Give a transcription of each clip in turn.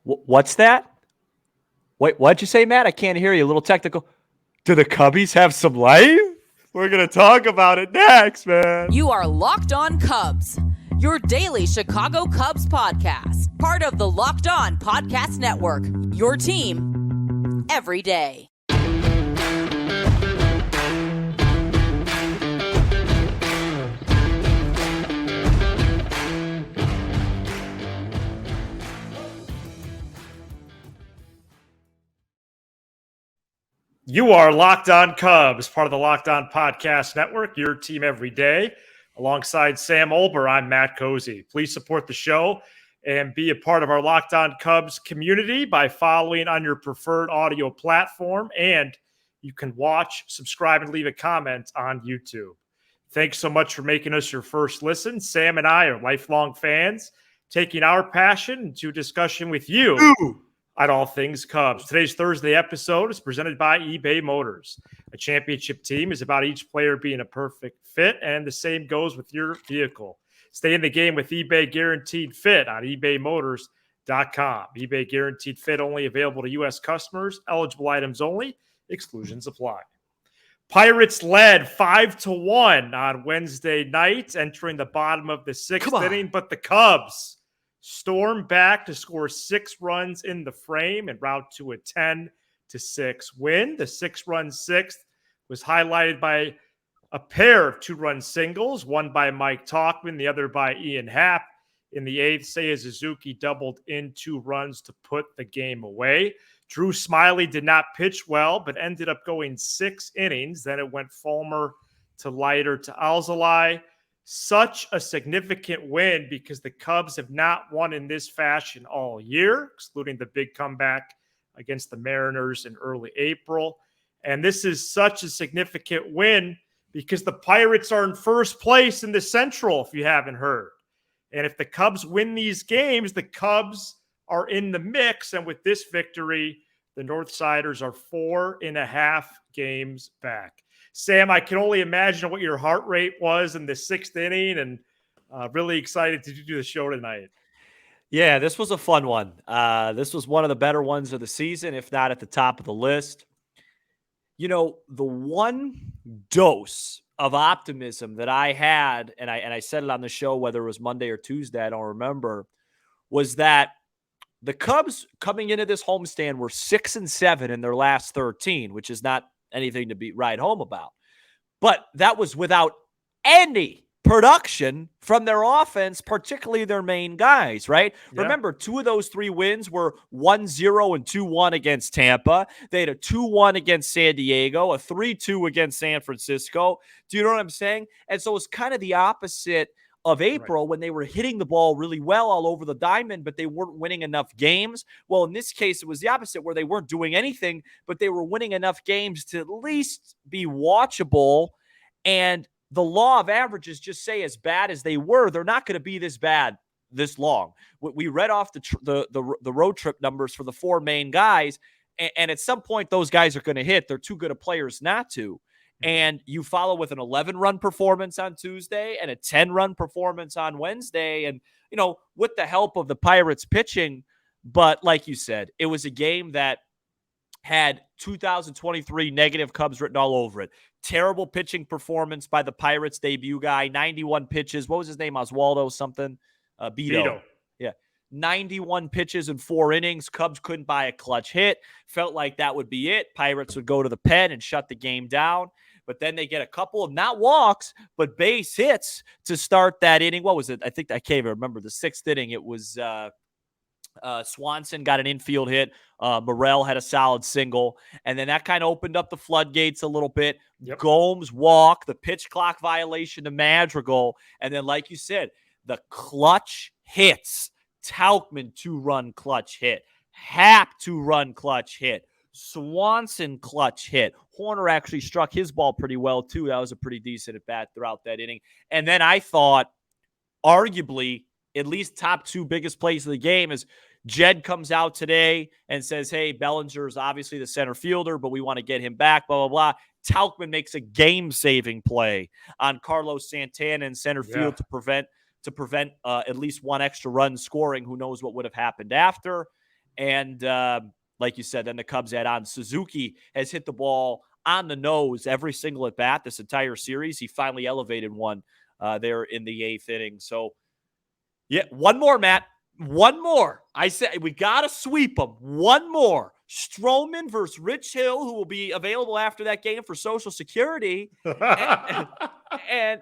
What's that? Wait, what'd you say, Matt? I can't hear you. A little technical. Do the Cubbies have some life? We're going to talk about it next, man. You are Locked On Cubs, your daily Chicago Cubs podcast. Part of the Locked On Podcast Network, your team every day. You are Locked On Cubs, part of the Locked On Podcast Network, your team every day. Alongside Sam Olber, I'm Matt Cozy. Please support the show and be a part of our Locked On Cubs community by following on your preferred audio platform. And you can watch, subscribe, and leave a comment on YouTube. Thanks so much for making us your first listen. Sam and I are lifelong fans, taking our passion into discussion with you at all things Cubs. Today's Thursday episode is presented by eBay Motors. A championship team is about each player being a perfect fit, and the same goes with your vehicle. Stay in the game with eBay Guaranteed Fit on ebaymotors.com. eBay Guaranteed Fit only available to U.S. customers. Eligible items only. Exclusions apply. Pirates led 5-1 on Wednesday night, entering the bottom of the sixth inning, but the Cubs stormed back to score 6 runs in the frame and route to a 10-6 win. The 6-run sixth was highlighted by a pair of 2-run singles, one by Mike Tauchman, the other by Ian Happ. In the eighth, Seiya Suzuki doubled in 2 runs to put the game away. Drew Smyly did not pitch well, but ended up going 6 innings. Then it went Fulmer to Leiter to Alzolay. Such a significant win because the Cubs have not won in this fashion all year, excluding the big comeback against the Mariners in early April. And this is such a significant win because the Pirates are in first place in the Central, if you haven't heard. And if the Cubs win these games, the Cubs are in the mix. And with this victory, the Northsiders are 4.5 games back. Sam, I can only imagine what your heart rate was in the 6th inning, and really excited to do the show tonight. Yeah, this was a fun one. This was one of the better ones of the season, if not at the top of the list. You know, the one dose of optimism that I had, and I said it on the show, whether it was Monday or Tuesday, I don't remember, was that the Cubs coming into this homestand were 6-7 in their last 13, which is not anything to write home about. But that was without any production from their offense, particularly their main guys, right? Yeah. Remember, 2 of those 3 wins were 1-0 and 2-1 against Tampa. They had a 2-1 against San Diego, a 3-2 against San Francisco. Do you know what I'm saying? And so it's kind of the opposite of April, right, when they were hitting the ball really well all over the diamond, but they weren't winning enough games. Well, in this case, it was the opposite, where they weren't doing anything, but they were winning enough games to at least be watchable. And the law of averages just say, as bad as they were, they're not going to be this bad this long. We read off the road trip numbers for the 4 main guys, and at some point, those guys are going to hit. They're too good of players not to. And you follow with an 11-run performance on Tuesday and a 10-run performance on Wednesday. And, you know, with the help of the Pirates pitching, but like you said, it was a game that had 2023 negative Cubs written all over it. Terrible pitching performance by the Pirates debut guy, 91 pitches. What was his name? Oswaldo something? Beto. Yeah. 91 pitches in 4 innings. Cubs couldn't buy a clutch hit. Felt like that would be it. Pirates would go to the pen and shut the game down. But then they get a couple of not walks, but base hits to start that inning. What was it? I think I can't even remember. The 6th inning, it was Swanson got an infield hit. Morel had a solid single. And then that kind of opened up the floodgates a little bit. Yep. Gomes walk, the pitch clock violation to Madrigal. And then, like you said, the clutch hits. Tauchman 2-run clutch hit. Happ 2-run clutch hit. Swanson clutch hit. Horner actually struck his ball pretty well, too. That was a pretty decent at-bat throughout that inning. And then I thought, arguably, at least top 2 biggest plays of the game is Jed comes out today and says, hey, Bellinger is obviously the center fielder, but we want to get him back, blah, blah, blah. Tauchman makes a game-saving play on Carlos Santana in center field to prevent at least one extra run scoring. Who knows what would have happened after. And like you said, then the Cubs add on. Suzuki has hit the ball on the nose every single at bat this entire series. He finally elevated one there in the 8th inning. So, yeah, one more, Matt. One more. I said we got to sweep them. One more. Stroman versus Rich Hill, who will be available after that game for Social Security. And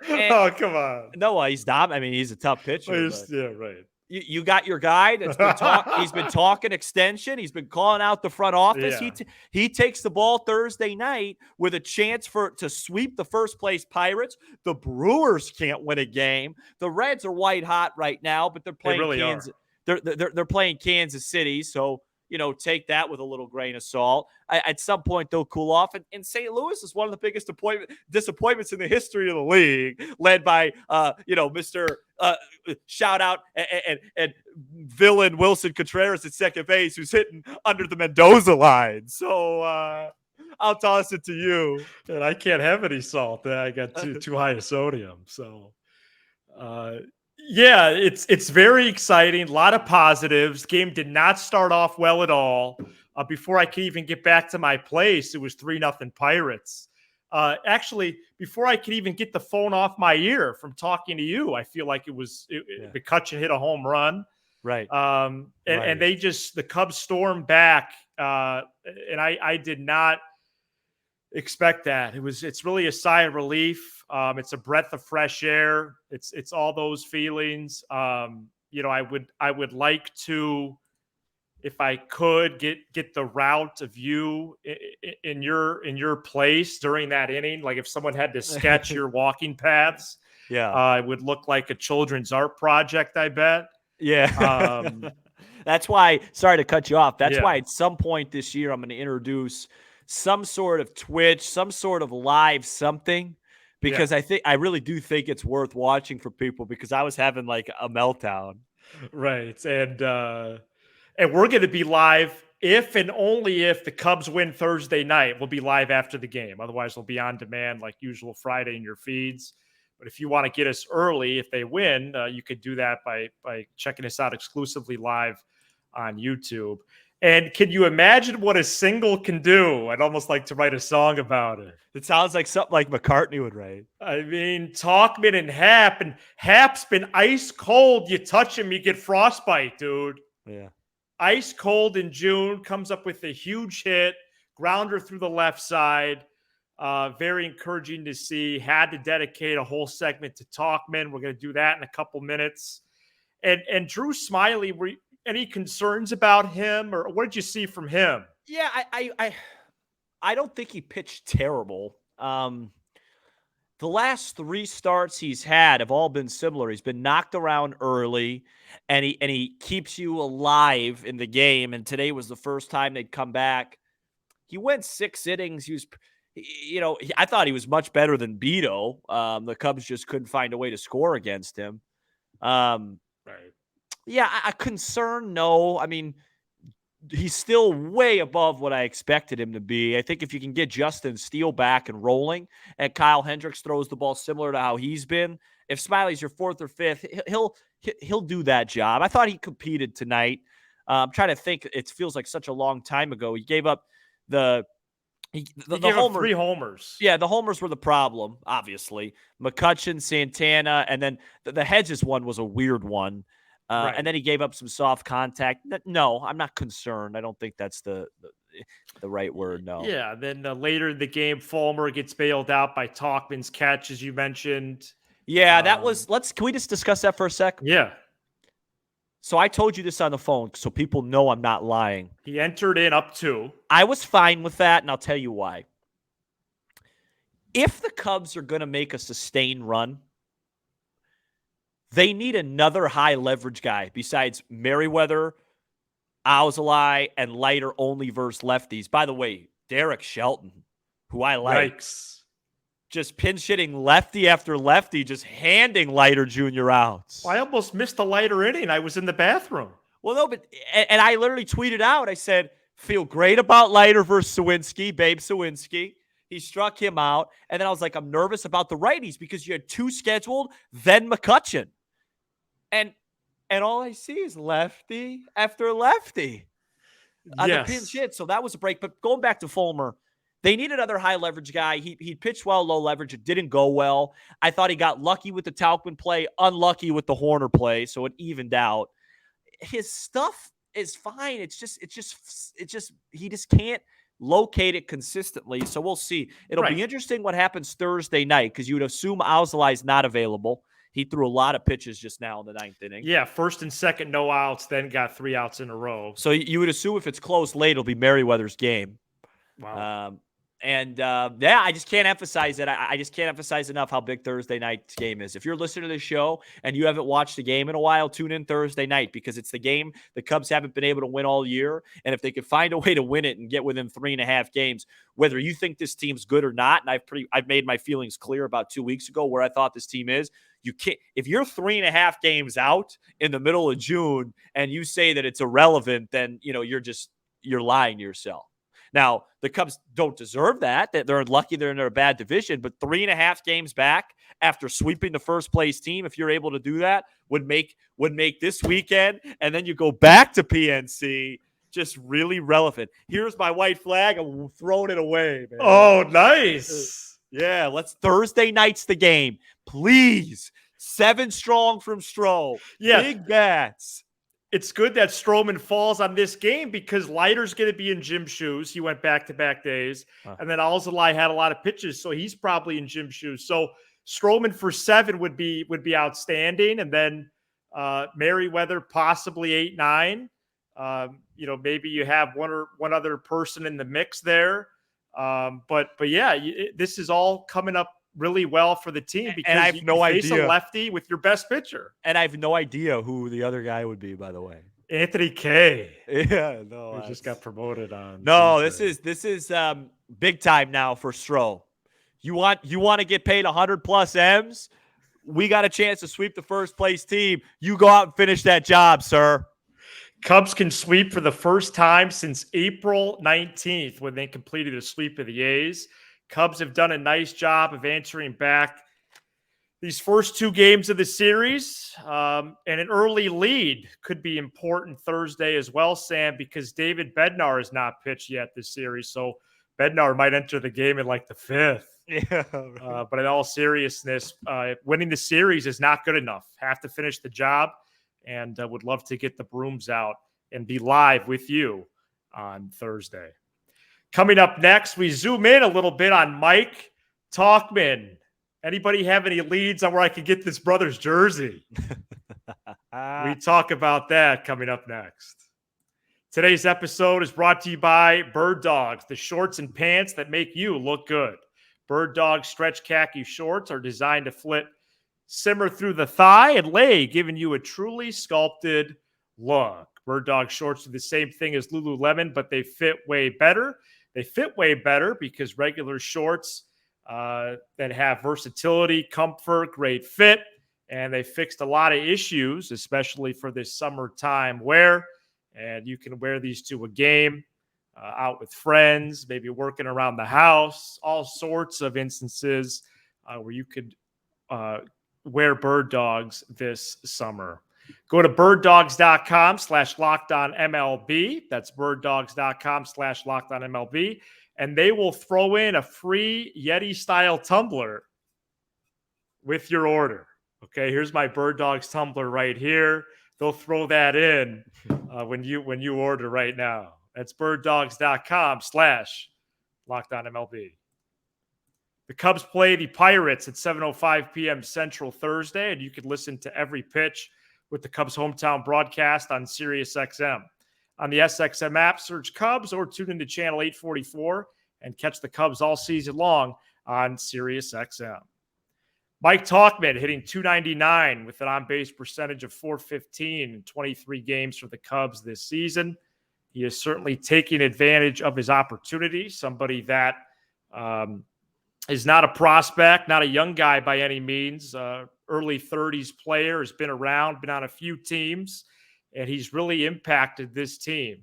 oh, come on. no, he's not. I mean, he's a tough pitcher. Yeah, right. You got your guy that's been he's been talking extension. He's been calling out the front office. Yeah. He takes the ball Thursday night with a chance to sweep the first place Pirates. The Brewers can't win a game. The Reds are white hot right now, but they're playing Kansas. They're playing Kansas City, so take that with a little grain of salt. At some point, they'll cool off. And St. Louis is one of the biggest disappointments in the history of the league, led by, Mr. Shout out and villain Wilson Contreras at second base, who's hitting under the Mendoza line. So I'll toss it to you. And I can't have any salt. I got too high a sodium. So, yeah, it's very exciting. A lot of positives. Game did not start off well at all. Before I could even get back to my place, it was 3-0 Pirates. Actually, before I could even get the phone off my ear from talking to you, I feel like McCutchen hit a home run. Right. And the Cubs stormed back. And I did not expect that. It's really a sigh of relief. It's a breath of fresh air. It's all those feelings. I would like to, if I could, get the route of you in your place during that inning. Like if someone had to sketch your walking paths, it would look like a children's art project, I bet. Yeah. That's why, sorry to cut you off. That's why at some point this year, I'm going to introduce some sort of Twitch, some sort of live something, because I really do think it's worth watching for people, because I was having like a meltdown. Right. And we're going to be live if and only if the Cubs win Thursday night. We'll be live after the game. Otherwise, we'll be on demand like usual Friday in your feeds. But if you want to get us early, if they win, you could do that by checking us out exclusively live on YouTube. And can you imagine what a single can do? I'd almost like to write a song about it. It sounds like something like McCartney would write. I mean, Tauchman and Hap's been ice cold. You touch him, you get frostbite, dude. Yeah. Ice cold in June, comes up with a huge hit, grounder through the left side. Very encouraging to see. Had to dedicate a whole segment to Tauchman. We're going to do that in a couple minutes. And Drew Smyly, any concerns about him, or what did you see from him? Yeah, I don't think he pitched terrible. The last 3 starts he's had have all been similar. He's been knocked around early, and he keeps you alive in the game. And today was the first time they'd come back. He went 6 innings. He was, I thought he was much better than Beto. The Cubs just couldn't find a way to score against him. Right. Yeah, a concern, no. I mean, he's still way above what I expected him to be. I think if you can get Justin Steele back and rolling, and Kyle Hendricks throws the ball similar to how he's been, if Smiley's your 4th or 5th, he'll do that job. I thought he competed tonight. I'm trying to think. It feels like such a long time ago. He gave up the homer, 3 homers. Yeah, the homers were the problem, obviously. McCutchen, Santana, and then the Hedges one was a weird one. Right. And then he gave up some soft contact. No, I'm not concerned. I don't think that's the right word, no. Yeah, then later in the game, Fulmer gets bailed out by Tauchman's catch, as you mentioned. Yeah, that was – can we just discuss that for a sec? Yeah. So I told you this on the phone so people know I'm not lying. He entered in up 2. I was fine with that, and I'll tell you why. If the Cubs are going to make a sustained run, they need another high-leverage guy besides Merriweather, Alzolay, and Leiter only versus lefties. By the way, Derek Shelton, who I like, just pinch-hitting lefty after lefty, just handing Leiter Jr. outs. Well, I almost missed a Leiter inning. I was in the bathroom. Well, no, but and I literally tweeted out, I said, feel great about Leiter versus Sawinski, Babe Sawinski. He struck him out. And then I was like, I'm nervous about the righties because you had 2 scheduled, then McCutchen. And all I see is lefty after lefty. on the pinch hit. So that was a break. But going back to Fulmer, they need another high leverage guy. He pitched well, low leverage. It didn't go well. I thought he got lucky with the Tauchman play, unlucky with the Horner play. So it evened out. His stuff is fine. It's just he just can't locate it consistently. So we'll see. It'll be interesting what happens Thursday night, because you would assume Alzolai's not available. He threw a lot of pitches just now in the 9th inning. Yeah, first and second, no outs, then got 3 outs in a row. So you would assume if it's close late, it'll be Merriweather's game. Wow. I just can't emphasize it. I just can't emphasize enough how big Thursday night's game is. If you're listening to the show and you haven't watched a game in a while, tune in Thursday night, because it's the game the Cubs haven't been able to win all year. And if they could find a way to win it and get within 3.5 games, whether you think this team's good or not, and I've made my feelings clear about 2 weeks ago where I thought this team is. You can't, if you're 3.5 games out in the middle of June and you say that it's irrelevant, then you're lying to yourself. Now, the Cubs don't deserve that. They're lucky they're in a bad division, but 3.5 games back after sweeping the first place team, if you're able to do that, would make this weekend, and then you go back to PNC, just really relevant. Here's my white flag. I'm throwing it away, man. Oh, nice. Yeah, Thursday night's the game. Please. 7 strong from Stroh. Yeah. Big bats. It's good that Stroman falls on this game, because Leiter's going to be in gym shoes. He went back-to-back days. And then Alzolai had a lot of pitches, so he's probably in gym shoes. So Stroman for 7 would be outstanding. And then Merriweather possibly 8-9. Maybe you have one other person in the mix there. But yeah, this is all coming up really well for the team, because and I have no idea. Face a lefty with your best pitcher. And I have no idea who the other guy would be, by the way. Anthony K. Yeah, no. He just got promoted on. No, Tuesday. this is big time now for Stroh. You want to get paid 100+ M's? We got a chance to sweep the first place team. You go out and finish that job, sir. Cubs can sweep for the first time since April 19th, when they completed a sweep of the A's. Cubs have done a nice job of answering back these first 2 games of the series. And an early lead could be important Thursday as well, Sam, because David Bednar has not pitched yet this series. So Bednar might enter the game in like the 5th. Yeah. But in all seriousness, winning the series is not good enough. Have to finish the job, and would love to get the brooms out and be live with you on Thursday. Coming up next, we zoom in a little bit on Mike Tauchman. Anybody have any leads on where I can get this brother's jersey? We talk about that coming up next. Today's episode is brought to you by Bird Dogs, the shorts and pants that make you look good. Bird Dogs stretch khaki shorts are designed to simmer through the thigh and leg, giving you a truly sculpted look. Bird Dog shorts do the same thing as Lululemon, but they fit way better. They fit way better because regular shorts that have versatility, comfort, great fit, and they fixed a lot of issues, especially for this summertime wear. And you can wear these to a game, out with friends, maybe working around the house, all sorts of instances where you could wear Bird Dogs this summer. Go to birddogs.com/lockedonmlb. That's birddogs.com/lockedonmlb. And they will throw in a free Yeti-style tumbler with your order. Okay, here's my Bird Dogs tumbler right here. They'll throw that in when you order right now. That's birddogs.com/lockedonmlb. The Cubs play the Pirates at 7:05 p.m. Central Thursday, and you can listen to every pitch with the Cubs hometown broadcast on SiriusXM. On the SXM app, search Cubs or tune into channel 844 and catch the Cubs all season long on SiriusXM. Mike Tauchman hitting .299 with an on-base percentage of .415 in 23 games for the Cubs this season. He is certainly taking advantage of his opportunity, somebody that is not a prospect, not a young guy by any means, early 30s player, has been around, been on a few teams, and he's really impacted this team.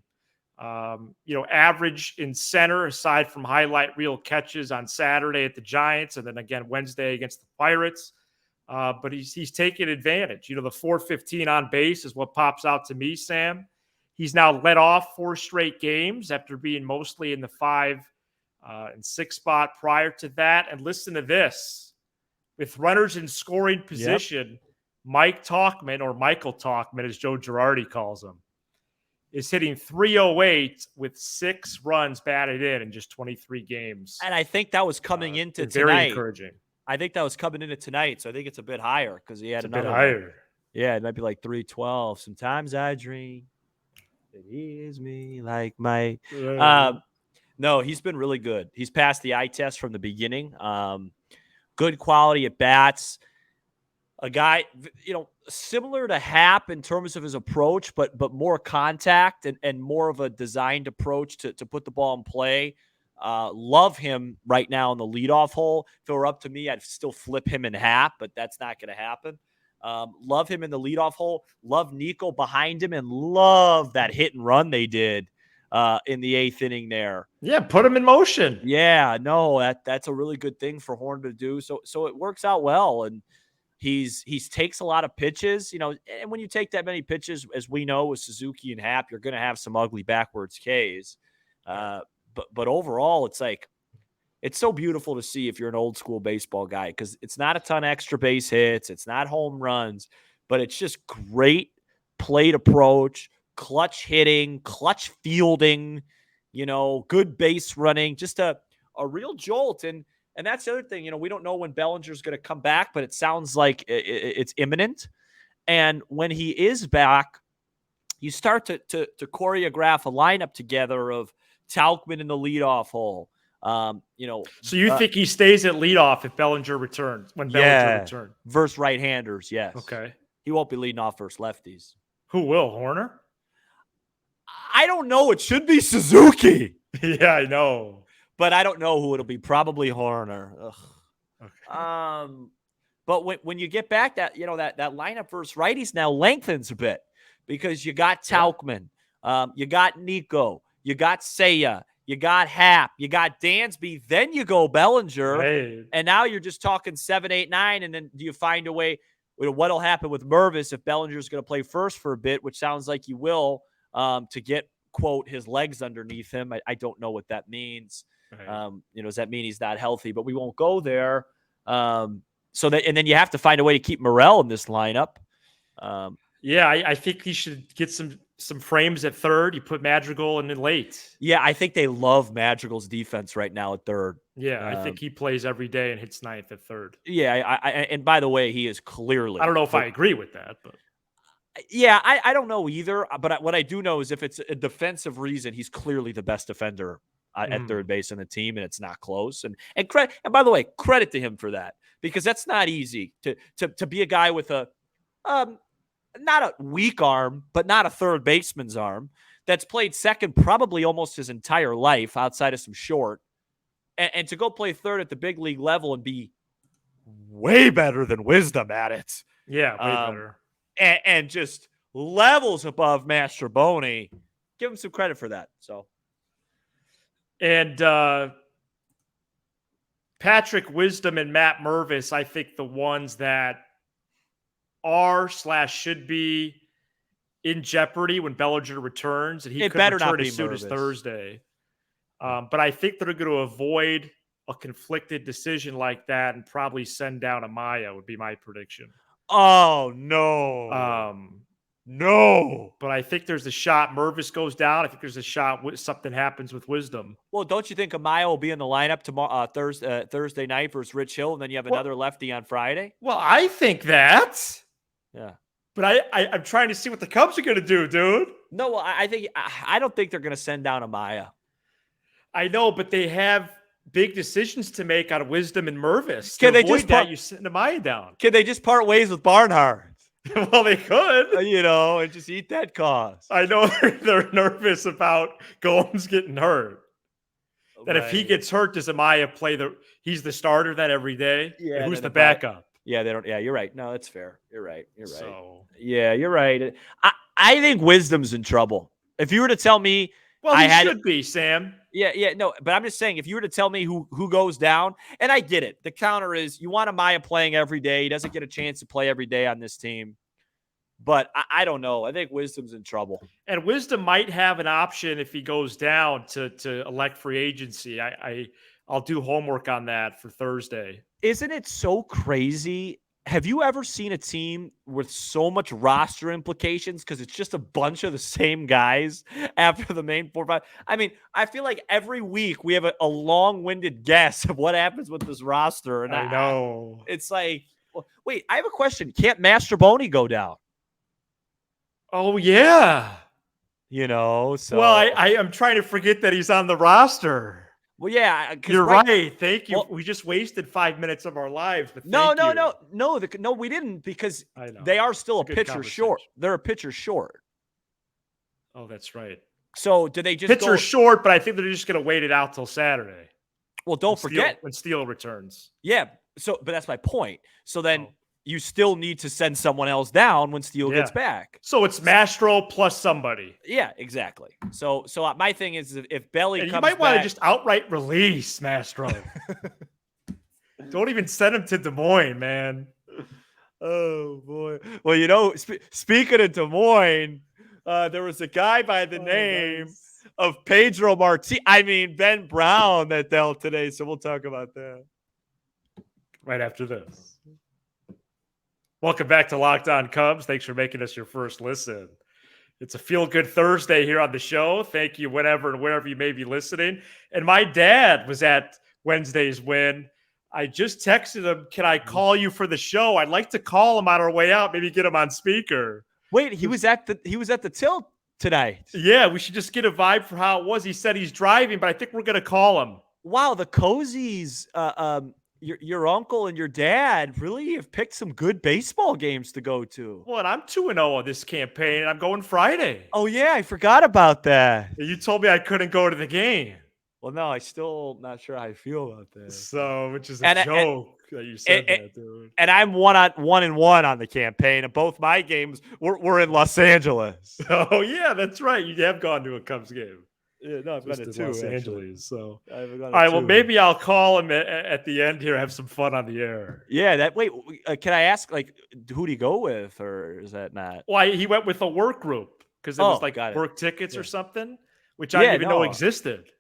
Average in center, aside from highlight reel catches on Saturday at the Giants and then again Wednesday against the Pirates. But he's taking advantage. The .415 on base is what pops out to me, Sam. He's now led off 4 straight games after being mostly in the 5 and 6 spot prior to that. And listen to this. With runners in scoring position, Mike Tauchman, or Michael Tauchman, as Joe Girardi calls him, is hitting 308 with 6 runs batted in just 23 games. And I think that was coming into tonight. Very encouraging. I think that was coming into tonight, so I think it's a bit higher because he had another bit higher. One. Yeah, it might be like 312. Sometimes I dream that he is me like my. No, he's been really good. He's passed the eye test from the beginning. Good quality at bats. A guy, similar to Happ in terms of his approach, but more contact and more of a designed approach to put the ball in play. Love him right now in the leadoff hole. If it were up to me, I'd still flip him in Happ, but that's not going to happen. Love him in the leadoff hole. Love Nico behind him, and love that hit and run they did in the 8th inning there. Yeah, put him in motion. Yeah, no, that's a really good thing for Horn to do. So it works out well, and he's takes a lot of pitches, and when you take that many pitches, as we know with Suzuki and Happ, you're going to have some ugly backwards Ks. But overall, it's like, it's so beautiful to see if you're an old school baseball guy, because it's not a ton of extra base hits. It's not home runs, but it's just great plate approach, clutch hitting, clutch fielding, good base running, just a real jolt. And that's the other thing, we don't know when Bellinger's going to come back, but it sounds like it's imminent. And when he is back, you start to choreograph a lineup together of Tauchman in the leadoff hole. So you think he stays at leadoff if Bellinger returns? When Bellinger returns, versus right-handers, yes. Okay, he won't be leading off versus lefties. Who will? Horner? I don't know. It should be Suzuki. Yeah, I know, but I don't know who it'll be. Probably Horner. Ugh. Okay. But when you get back, that lineup versus righties now lengthens a bit, because you got Tauchman, you got Nico, you got Seiya, you got Happ, you got Dansby, then you go Bellinger, right. And now you're just talking 7, 8, 9, and then do you find a way? What'll happen with Mervis if Bellinger's going to play first for a bit, which sounds like he will, to get, quote, his legs underneath him. I don't know what that means. Right. Does that mean he's not healthy? But we won't go there. And then you have to find a way to keep Morel in this lineup. I think he should get some frames at third. You put Madrigal in late. Yeah, I think they love Madrigal's defense right now at third. Yeah, I think he plays every day and hits 9th at third. Yeah, and by the way, he is clearly. I don't know if I agree with that, but. Yeah, I don't know either. But what I do know is if it's a defensive reason, he's clearly the best defender at third base in the team, and it's not close. And by the way, credit to him for that, because that's not easy to be a guy with a not a weak arm, but not a third baseman's arm, that's played second probably almost his entire life outside of some short, and to go play third at the big league level and be way better than Wisdom at it. Yeah, way better. And just levels above Mastroboni. Give him some credit for that. So, and Patrick Wisdom and Matt Mervis, I think the ones that are/should be in jeopardy when Bellinger returns, and he could return as soon as Thursday. But I think they're going to avoid a conflicted decision like that and probably send down Amaya would be my prediction. Oh, no. No. But I think there's a shot Mervis goes down. I think there's a shot something happens with Wisdom. Well, don't you think Amaya will be in the lineup tomorrow, Thursday night versus Rich Hill, and then you have another lefty on Friday? Well, I think that. Yeah. But I'm trying to see what the Cubs are going to do, dude. No, well, I don't think they're going to send down Amaya. I know, but they have big decisions to make out of Wisdom and Mervis. Can they just you send Amaya down? Can they just part ways with Barnhart? Well, they could, and just eat that cost. I know they're nervous about Gomes getting hurt. That if he gets hurt, does Amaya play he's the starter that every day? Yeah. Who's the backup? Yeah, they don't. Yeah, you're right. No, that's fair. You're right. So, yeah, you're right. I think Wisdom's in trouble. If you were to tell me, well, he should be, Sam. Yeah, no, but I'm just saying, if you were to tell me who goes down, and I get it, the counter is you want Amaya playing every day. He doesn't get a chance to play every day on this team. But I don't know. I think Wisdom's in trouble. And Wisdom might have an option if he goes down to elect free agency. I'll do homework on that for Thursday. Isn't it so crazy? Have you ever seen a team with so much roster implications because it's just a bunch of the same guys after the main 4-5? I mean, I feel like every week we have a long-winded guess of what happens with this roster. And I know. It's like, well, wait, I have a question. Can't Master Boney go down? Oh, yeah. So. Well, I am trying to forget that he's on the roster. Well, yeah, you're right. Thank you. Well, we just wasted 5 minutes of our lives. But no, we didn't, because they are still a pitcher short. They're a pitcher short. Oh, that's right. So did they just pitcher short? But I think they're just going to wait it out till Saturday. Well, don't forget when Steele returns. Yeah. So, but that's my point. So then you still need to send someone else down when Steele gets back. So it's Mastro plus somebody. Yeah, exactly. So my thing is, if Belly comes back, you might want to just outright release Mastro. Don't even send him to Des Moines, man. Oh boy. Well, speaking of Des Moines, there was a guy by the name of Pedro Ben Brown that dealt today. So we'll talk about that right after this. Welcome back to Locked On Cubs. Thanks for making us your first listen. It's a feel-good Thursday here on the show. Thank you, whenever and wherever you may be listening. And my dad was at Wednesday's win. I just texted him, can I call you for the show? I'd like to call him on our way out, maybe get him on speaker. Wait, he was at the tilt tonight. Yeah, we should just get a vibe for how it was. He said he's driving, but I think we're going to call him. Wow, the Cozies, your uncle and your dad really have picked some good baseball games to go to. Well, and I'm 2-0 on this campaign, and I'm going Friday. Oh, yeah, I forgot about that. You told me I couldn't go to the game. Well, no, I still not sure how I feel about that. So, which is a joke that you said that, dude. And I'm 1-1 on the campaign, and both my games were in Los Angeles. Oh, yeah, that's right. You have gone to a Cubs game. Yeah, no, I've been to two, Los actually. Angeles. So, all right, well, maybe I'll call him at the end here, have some fun on the air. Yeah, can I ask, who do you go with, or is that not? Well, he went with a work group because it was work tickets or something, which I didn't even know existed.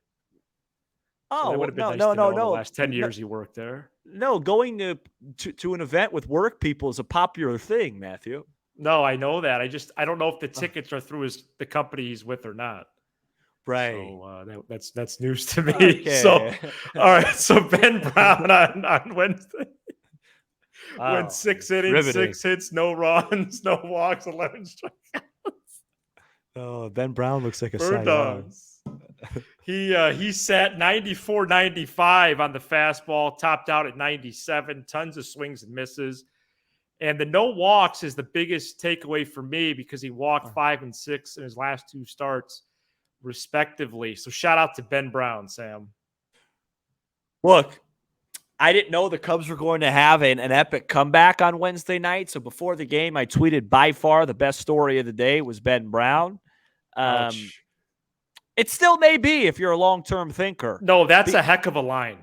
Oh, so that would have been no. The last 10 years he worked there. No, going to an event with work people is a popular thing, Matthew. No, I know that. I don't know if the tickets are through the company he's with or not. Right. So that's news to me. Okay. So, all right. So Ben Brown on Wednesday went 6 innings, riveting. 6 hits, no runs, no walks, 11 strikeouts. Oh, Ben Brown looks like a Bird dogs. He sat 94-95 on the fastball, topped out at 97, tons of swings and misses. And the no walks is the biggest takeaway for me because he walked 5 and 6 in his last 2 starts, respectively. So shout out to Ben Brown, Sam. Look, I didn't know the Cubs were going to have an epic comeback on Wednesday night. So before the game, I tweeted by far the best story of the day was Ben Brown. It still may be if you're a long-term thinker. No, that's a heck of a line.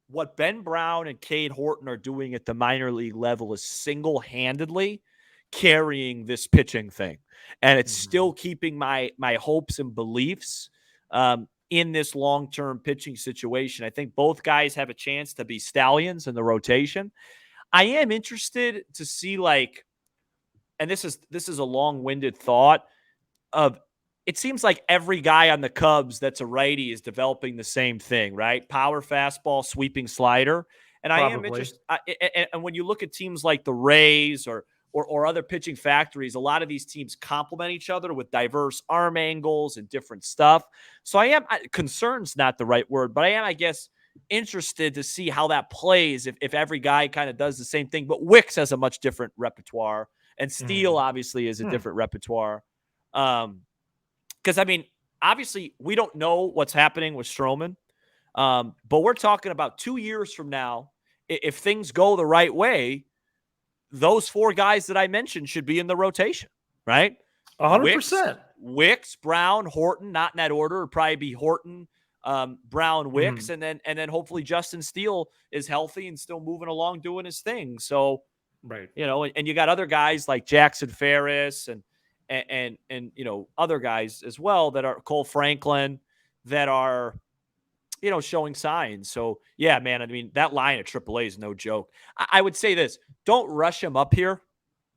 What Ben Brown and Cade Horton are doing at the minor league level is single-handedly carrying this pitching thing. And it's still keeping my hopes and beliefs in this long-term pitching situation. I think both guys have a chance to be stallions in the rotation. I am interested to see, and this is a long-winded thought of, it seems like every guy on the Cubs that's a righty is developing the same thing, right? Power fastball, sweeping slider. And I am interested. And when you look at teams like the Rays or other pitching factories, a lot of these teams complement each other with diverse arm angles and different stuff. So concerned's not the right word, but I am, I guess, interested to see how that plays if every guy kind of does the same thing. But Wicks has a much different repertoire, and Steele obviously is a different repertoire. Because, obviously, we don't know what's happening with Stroman, but we're talking about 2 years from now. If things go the right way, those 4 guys that I mentioned should be in the rotation, right? 100%. Wicks, Brown, Horton, not in that order. It'd probably be Horton, Brown, Wicks, and then hopefully Justin Steele is healthy and still moving along doing his thing. So Right. And you got other guys like Jackson Ferris and other guys as well that are Cole Franklin that are, showing signs. So yeah, man, I mean, that line at AAA is no joke. I would say this, don't rush him up here.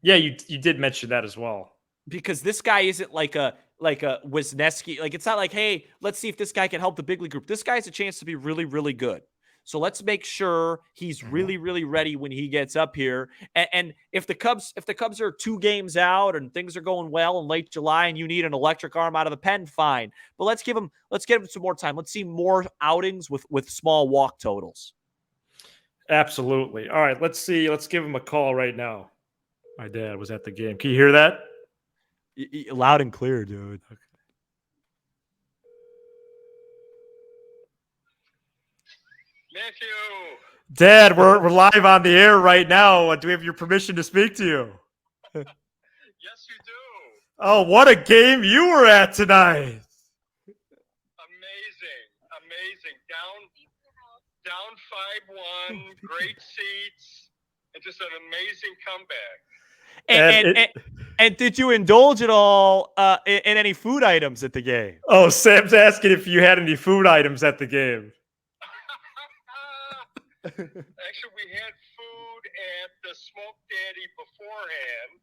Yeah, you did mention that as well. Because this guy isn't like a Wisniewski. Like, it's not like, hey, let's see if this guy can help the big league group. This guy has a chance to be really, really good. So let's make sure he's really, really ready when he gets up here. And if the Cubs are 2 games out and things are going well in late July and you need an electric arm out of the pen, fine. But let's get him some more time. Let's see more outings with small walk totals. Absolutely. All right, let's see. Let's give him a call right now. My dad was at the game. Can you hear that? Loud and clear, dude. Okay. Matthew. Dad, we're live on the air right now. Do we have your permission to speak to you? Yes, you do. Oh, what a game you were at tonight. Amazing. Down 5-1, great seats, and just an amazing comeback. And did you indulge at all in any food items at the game? Oh, Sam's asking if you had any food items at the game. Actually, we had food at the Smoke Daddy beforehand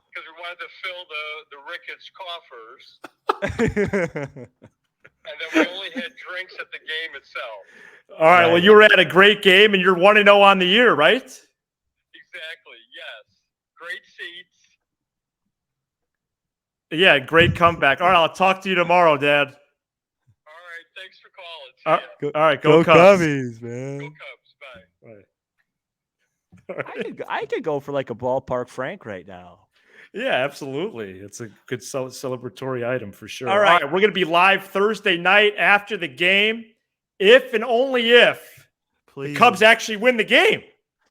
because we wanted to fill the Ricketts coffers. And then we only had drinks at the game itself. All right. Well, you were at a great game, and you're 1-0 on the year, right? Exactly. Yes. Great seats. Yeah, great comeback. All right, I'll talk to you tomorrow, Dad. All right. Thanks for calling. See ya. All right, go Cubs. Cubbies, man. Go Cubs. Bye. Right. I could go for like a ballpark Frank right now. Yeah, absolutely. It's a good celebratory item for sure. All right. We're going to be live Thursday night after the game, if and only if the Cubs actually win the game.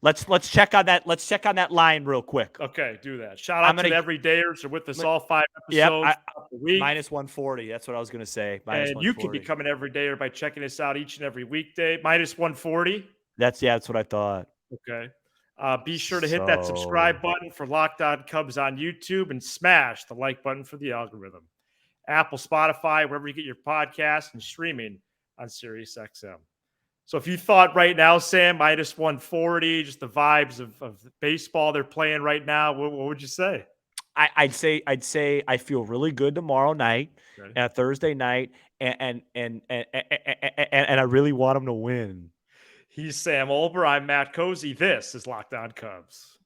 Let's check on that. Let's check on that line real quick. Okay, do that. Shout out to the everydayers who are with us all 5 episodes. Yep, a week. minus 140. That's what I was going to say. Minus And you can become an everydayer by checking us out each and every weekday. Minus 140. That's what I thought. Okay. Be sure to hit that subscribe button for Locked On Cubs on YouTube and smash the like button for the algorithm. Apple, Spotify, wherever you get your podcasts, and streaming on SiriusXM. So if you thought right now, Sam, minus 140, just the vibes of baseball they're playing right now, what would you say? I'd say I feel really good tomorrow night, Thursday night, and I really want them to win. He's Sam Olber. I'm Matt Cozy. This is Locked On Cubs.